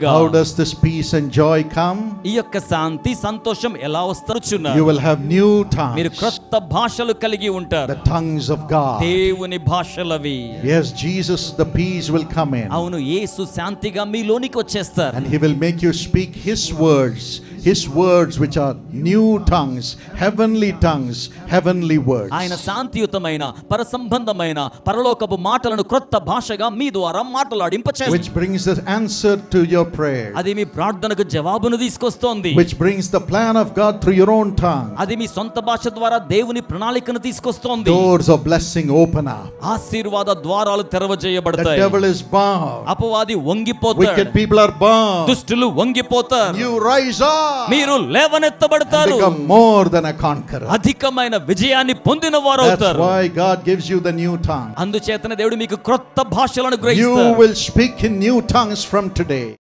How does this peace and joy come? ఈ యొక్క శాంతి సంతోషం ఎలా వస్తరుచున్నా? You will have new మీరు tongues, క్రొత్త భాషలు కలిగి ఉంటారు. the tongues of God. దేవుని భాషలవి. Yes, Jesus, the peace will come in, అవును, యేసు శాంతిగా మీలోనికి వచ్చేస్తారు. and He will make you speak His words which are new tongues, heavenly words. ఆయన శాంతియుతమైన పరసంబంధమైన పరలోకపు మాటలను క్రొత్త భాషగా మీ ద్వారా మాట్లాడింపచేస్తారు. Which brings the answer to your prayer. అది మీ ప్రార్థనకు జవాబును తీసుకొస్తోంది. Which brings the plan of God through your own tongue. అది మీ సొంత భాష ద్వారా దేవుని ప్రణాళికను తీసుకొస్తోంది. Doors of blessing open up. ఆశీర్వాద ద్వారాలు The తెరవజేయబడతాయి. devil is bound. అపవాది వంగిపోతాడు. Wicked people are bound. దుష్టులు వంగిపోతారు. You rise up. మీరు లేవనెత్తబడతారు. Become more than a conqueror. అధికమైన విజయాన్ని పొందిన వారు That's అవుతారు. why God gives you the new tongue. అందుచేతనే దేవుడు మీకు క్రొత్త భాషలను You గ్రహిస్తాడు. will speak in new tongues from today.